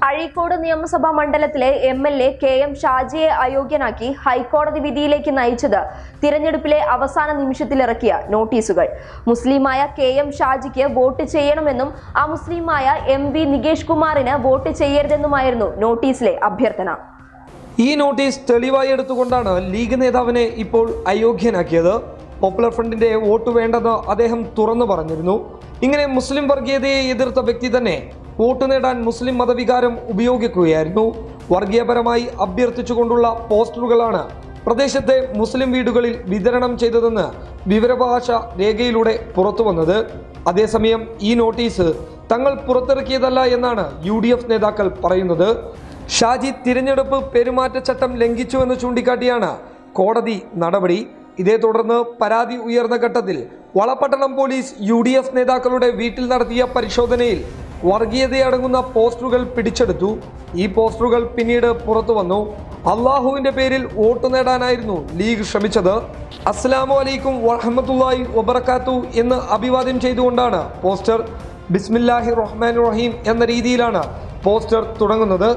അഴീക്കോട് നിയമസഭാ മണ്ഡലത്തിലെ MLA K M. ഷാജിയെ അയോഗ്യനാക്കി ഹൈക്കോടതി വിധിയിലേക്ക് നയിച്ചത് തിരഞ്ഞെടുപ്പിലെ അവസാന നിമിഷത്തിലിറക്കിയ നോട്ടീസുകൾ. മുസ്ലിമായ കെ.എം. ഷാജിക്ക് വോട്ട് ചെയ്യണമെന്നും അമുസ്ലിമായ എം.വി. നികേഷ് കുമാറിന് വോട്ട് ചെയ്യരുതെന്നുമായിരുന്നു നോട്ടീസിലെ അഭ്യർത്ഥന. ഈ നോട്ടീസ് തെളിവായി എടുത്തുകൊണ്ടാണ് ലീഗ് നേതാവിനെ ഇപ്പോൾ അയോഗ്യനാക്കിയത്. പോപ്പുലർ ഫ്രണ്ടിന്റെ വോട്ട് വേണ്ടെന്ന് അദ്ദേഹം തുറന്നു പറഞ്ഞിരുന്നു. ഇങ്ങനെ മുസ്ലിം വർഗീയതയെ എതിർത്ത വ്യക്തി തന്നെ വോട്ട് നേടാൻ മുസ്ലിം മതവികാരം ഉപയോഗിക്കുകയായിരുന്നു. വർഗീയപരമായി അഭ്യർത്ഥിച്ചുകൊണ്ടുള്ള പോസ്റ്ററുകളാണ് പ്രദേശത്തെ മുസ്ലിം വീടുകളിൽ വിതരണം ചെയ്തതെന്ന് വിവരാവകാശ രേഖയിലൂടെ പുറത്തു വന്നത്. അതേസമയം ഈ നോട്ടീസ് തങ്ങൾ പുറത്തിറക്കിയതല്ല എന്നാണ് UDF നേതാക്കൾ പറയുന്നത്. ഷാജി തിരഞ്ഞെടുപ്പ് പെരുമാറ്റച്ചട്ടം ലംഘിച്ചുവെന്ന് ചൂണ്ടിക്കാട്ടിയാണ് കോടതി നടപടി. ഇതേ തുടർന്ന് പരാതി ഉയർന്ന ഘട്ടത്തിൽ വളപട്ടണം പോലീസ് UDF നേതാക്കളുടെ വീട്ടിൽ നടത്തിയ പരിശോധനയിൽ വർഗീയതയടങ്ങുന്ന പോസ്റ്ററുകൾ പിടിച്ചെടുത്തു. ഈ പോസ്റ്ററുകൾ പിന്നീട് പുറത്തു വന്നു. അള്ളാഹുവിന്റെ പേരിൽ വോട്ട് നേടാനായിരുന്നു ലീഗ് ശ്രമിച്ചത്. അസ്സലാമു അലൈക്കും വറഹ്മത്തുള്ളാഹി വബറകാത്തു എന്ന് അഭിവാദ്യം ചെയ്തുകൊണ്ടാണ് പോസ്റ്റർ. ബിസ്മില്ലാഹിർ റഹ്മാനിർ റഹീം എന്ന രീതിയിലാണ് പോസ്റ്റർ തുടങ്ങുന്നത്.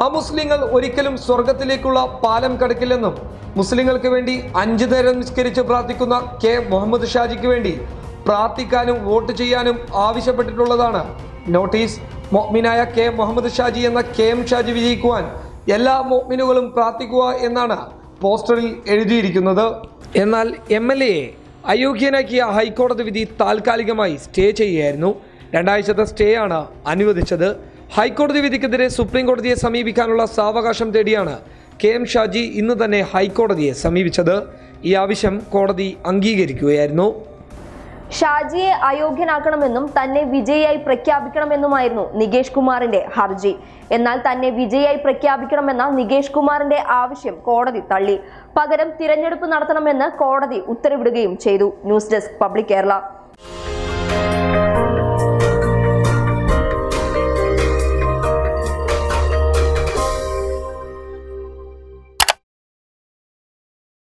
അമുസ്ലിങ്ങൾ ഒരിക്കലും സ്വർഗത്തിലേക്കുള്ള പാലം കടക്കില്ലെന്നും മുസ്ലിങ്ങൾക്ക് വേണ്ടി 5 നേരം നിസ്കരിച്ച് പ്രാർത്ഥിക്കുന്ന കെ മുഹമ്മദ് ഷാജിക്ക് വേണ്ടി പ്രാർത്ഥിക്കാനും വോട്ട് ചെയ്യാനും ആവശ്യപ്പെട്ടിട്ടുള്ളതാണ് നോട്ടീസ്. മുഅ്മിനായ കെ മുഹമ്മദ് ഷാജി എന്ന കെ.എം. ഷാജി വിജയിക്കുവാൻ എല്ലാ മുഅ്മിനുകളും പ്രാർത്ഥിക്കുക എന്നാണ് പോസ്റ്ററിൽ എഴുതിയിരിക്കുന്നത്. എന്നാൽ MLA അയോഗ്യനാക്കിയ ഹൈക്കോടതി വിധി താൽക്കാലികമായി സ്റ്റേ ചെയ്യുകയായിരുന്നു. 2 ആഴ്ചത്തെ സ്റ്റേ ആണ് അനുവദിച്ചത്. ഹൈക്കോടതി വിധിക്കെതിരെ സുപ്രീം കോടതിയെ സമീപിക്കാനുള്ള സാവകാശം തേടിയാണ് കെ.എം. ഷാജി ഇന്ന് തന്നെ ഹൈക്കോടതിയെ സമീപിച്ചത്. ഈ ആവശ്യം കോടതി അംഗീകരിക്കുകയായിരുന്നു. ഷാജിയെ അയോഗ്യനാക്കണമെന്നും തന്നെ വിജയിയായി പ്രഖ്യാപിക്കണമെന്നുമായിരുന്നു നികേഷ് കുമാറിന്റെ ഹർജി. എന്നാൽ തന്നെ വിജയിയായി പ്രഖ്യാപിക്കണമെന്ന നികേഷ് കുമാറിന്റെ ആവശ്യം കോടതി തള്ളി. പകരം തിരഞ്ഞെടുപ്പ് നടത്തണമെന്ന് കോടതി ഉത്തരവിടുകയും ചെയ്തു. News desk public Kerala.